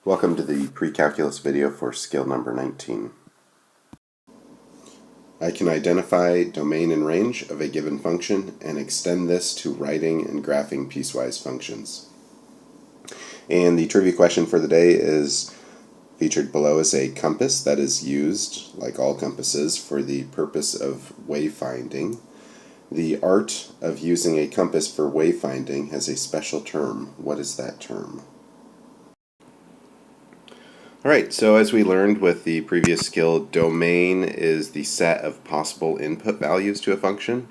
Welcome to the pre-calculus video for skill number 19. I can identify domain and range of a given function and extend this to writing and graphing piecewise functions. And the trivia question for the day is featured below as a compass that is used, like all compasses, for the purpose of wayfinding. The art of using a compass for wayfinding has a special term. What is that term? Alright, so as we learned with the previous skill, domain is the set of possible input values to a function,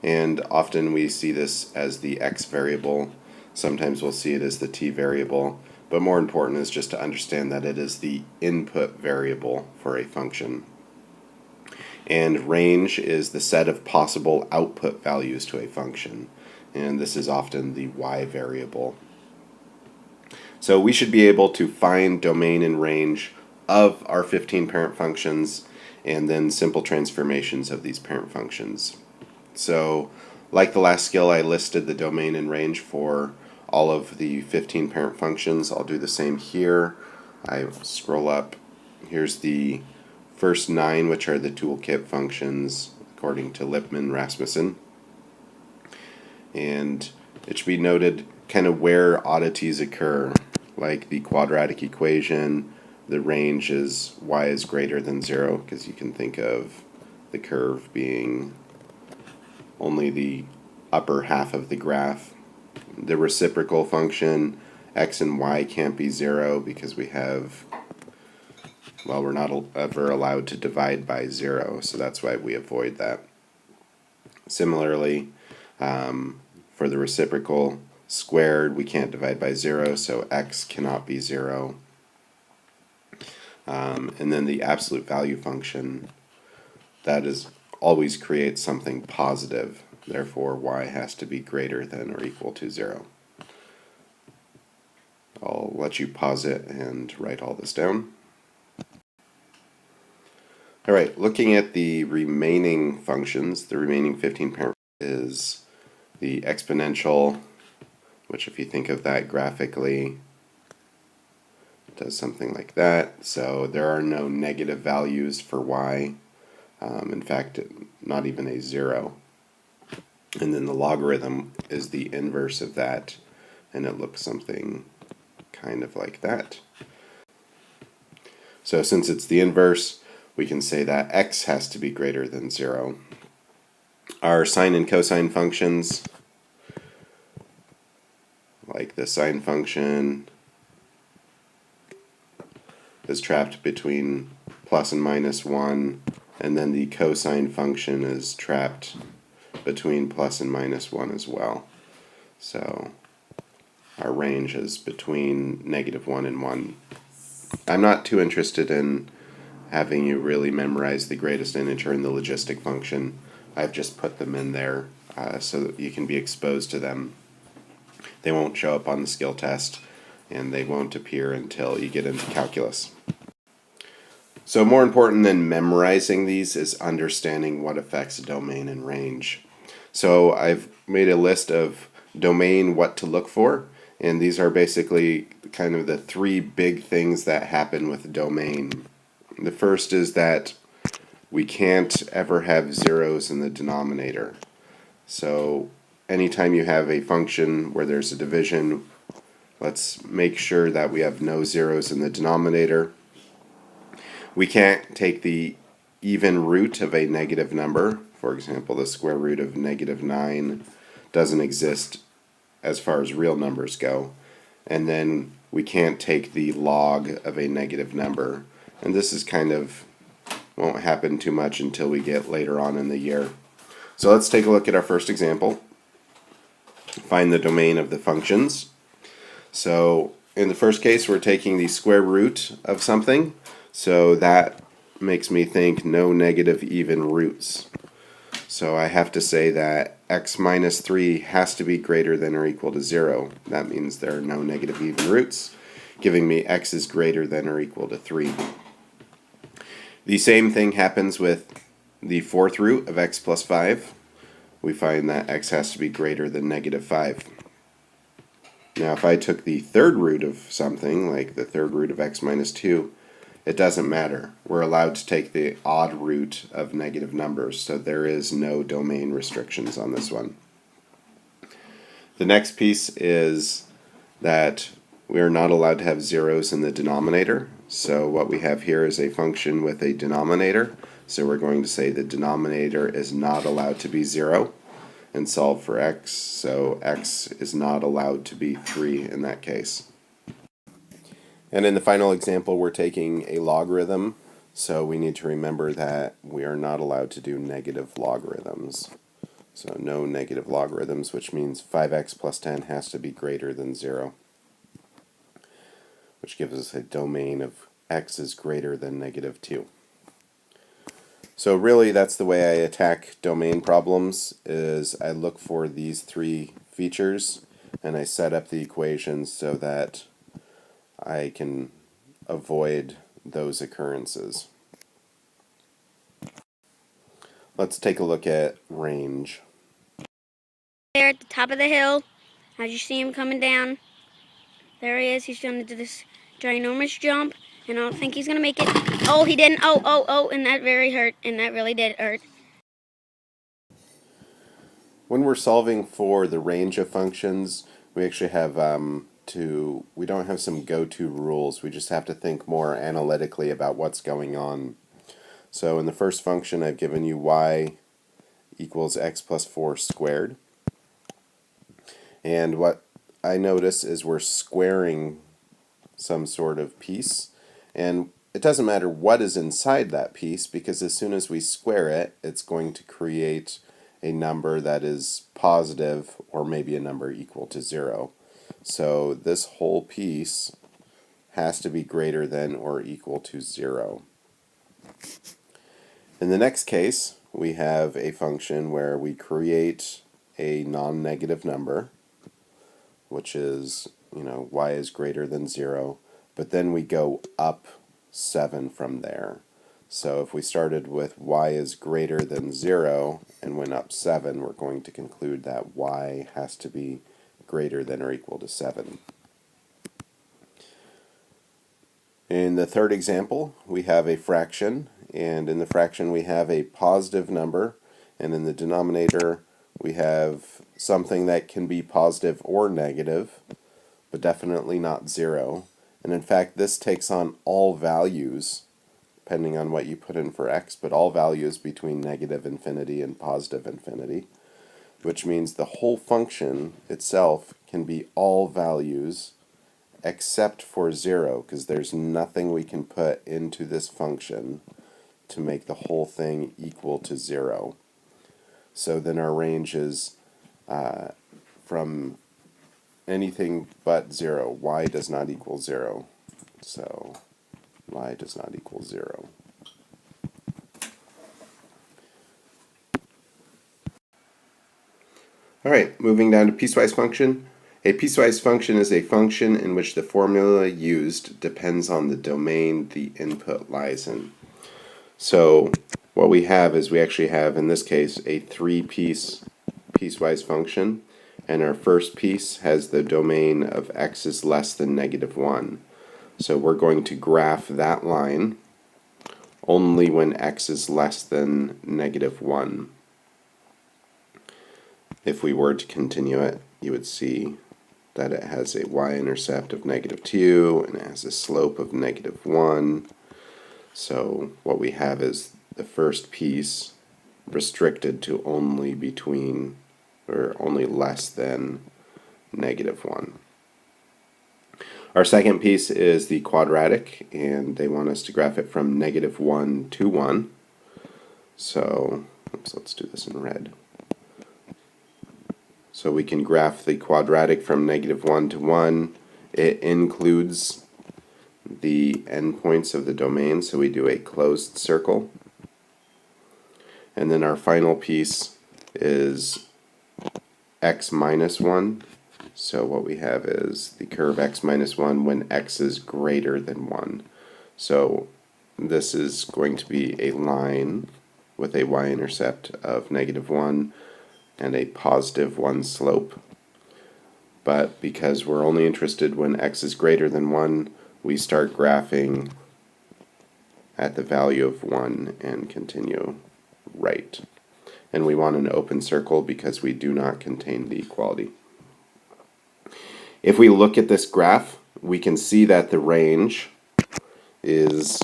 and often we see this as the x variable. Sometimes we'll see it as the t variable, but more important is just to understand that it is the input variable for a function. And range is the set of possible output values to a function, and this is often the y variable. So we should be able to find domain and range of our 15 parent functions and then simple transformations of these parent functions. So like the last skill, I listed the domain and range for all of the 15 parent functions. I'll do the same here. I scroll up. Here's the first 9, which are the Toolkit functions according to Lipman-Rasmussen. And it should be noted kind of where oddities occur, like the quadratic equation. The range is y is greater than 0, because you can think of the curve being only the upper half of the graph. The reciprocal function, x and y can't be 0 because we have, well, we're not ever allowed to divide by 0, so that's why we avoid that. Similarly, for the reciprocal squared, we can't divide by 0, so x cannot be 0. And then the absolute value function, that is always creates something positive, therefore y has to be greater than or equal to 0. I'll let you pause it and write all this down. Alright, looking at the remaining functions, the remaining 15 parent is the exponential, which if you think of that graphically, it does something like that. So there are no negative values for y. In fact, not even a 0. And then the logarithm is the inverse of that, and it looks something kind of like that. So since it's the inverse, we can say that x has to be greater than 0. Our sine and cosine functions, like the sine function, is trapped between plus and minus 1, and then the cosine function is trapped between plus and minus 1 as well. So our range is between -1 and 1. I'm not too interested in having you really memorize the greatest integer and the logistic function. I've just put them in there so that you can be exposed to them. They won't show up on the skill test, and they won't appear until you get into calculus. So more important than memorizing these is understanding what affects domain and range. So I've made a list of domain, what to look for, and these are basically kind of the 3 big things that happen with domain. The first is that we can't ever have zeros in the denominator. So anytime you have a function where there's a division, let's make sure that we have no zeros in the denominator. We can't take the even root of a negative number. For example, the square root of -9 doesn't exist as far as real numbers go. And then we can't take the log of a negative number. And this is kind of won't happen too much until we get later on in the year. So let's take a look at our first example. Find the domain of the functions. So in the first case, we're taking the square root of something. So that makes me think no negative even roots. So I have to say that x minus 3 has to be greater than or equal to 0. That means there are no negative even roots, giving me x is greater than or equal to 3. The same thing happens with the 4th root of x plus 5. We find that x has to be greater than -5. Now if I took the third root of something, like the third root of x minus 2, it doesn't matter. We're allowed to take the odd root of negative numbers, so there is no domain restrictions on this one. The next piece is that we are not allowed to have zeros in the denominator. So what we have here is a function with a denominator. So we're going to say the denominator is not allowed to be 0 and solve for x. So x is not allowed to be 3 in that case. And in the final example, we're taking a logarithm. So we need to remember that we are not allowed to do negative logarithms. So no negative logarithms, which means 5x plus 10 has to be greater than 0, which gives us a domain of x is greater than negative 2. So really that's the way I attack domain problems, is I look for these three features and I set up the equations so that I can avoid those occurrences. Let's take a look at range. There at the top of the hill, as you see him coming down, there he is. He's going to do this ginormous jump, and I don't think he's going to make it. Oh, he didn't. Oh, and that very hurt, and that really did hurt. When we're solving for the range of functions, we actually have we don't have some go-to rules. We just have to think more analytically about what's going on. So in the first function, I've given you y equals x plus 4 squared. And what I notice is we're squaring some sort of piece, and it doesn't matter what is inside that piece, because as soon as we square it, it's going to create a number that is positive, or maybe a number equal to 0. So this whole piece has to be greater than or equal to 0. In the next case, we have a function where we create a non-negative number, which is, y is greater than 0, but then we go up 7 from there. So if we started with y is greater than 0 and went up 7, we're going to conclude that y has to be greater than or equal to 7. In the third example, we have a fraction, and in the fraction we have a positive number, and in the denominator we have something that can be positive or negative, but definitely not 0. And in fact, this takes on all values, depending on what you put in for x, but all values between negative infinity and positive infinity, which means the whole function itself can be all values except for 0, because there's nothing we can put into this function to make the whole thing equal to 0. So then our range is from anything but 0. Y does not equal 0. So y does not equal 0. Alright, moving down to piecewise function. A piecewise function is a function in which the formula used depends on the domain the input lies in. So what we have is we actually have, in this case, a 3-piece piecewise function, and our first piece has the domain of x is less than negative 1. So we're going to graph that line only when x is less than negative 1. If we were to continue it, you would see that it has a y-intercept of negative 2, and it has a slope of negative 1. So what we have is the first piece restricted to only between, or only less than negative 1. Our second piece is the quadratic, and they want us to graph it from negative 1 to 1. So let's do this in red. So we can graph the quadratic from negative 1 to 1. It includes the endpoints of the domain, so we do a closed circle. And then our final piece is x minus 1. So what we have is the curve x minus 1 when x is greater than 1. So this is going to be a line with a y-intercept of negative 1 and a positive 1 slope. but because we're only interested when x is greater than 1, we start graphing at the value of 1 and continue right. And we want an open circle because we do not contain the equality. If we look at this graph, we can see that the range is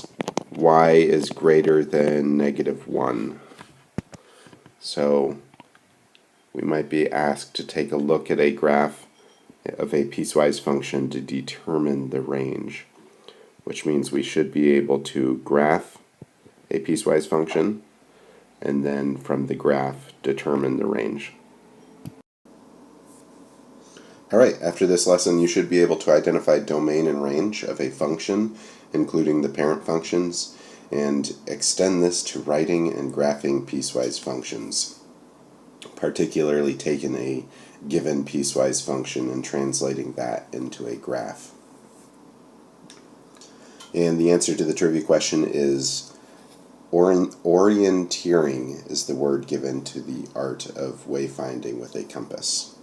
y is greater than -1. So we might be asked to take a look at a graph of a piecewise function to determine the range, which means we should be able to graph a piecewise function and then from the graph determine the range. Alright, after this lesson you should be able to identify domain and range of a function, including the parent functions, and extend this to writing and graphing piecewise functions, particularly taking a given piecewise function and translating that into a graph. And the answer to the trivia question is orienteering is the word given to the art of wayfinding with a compass.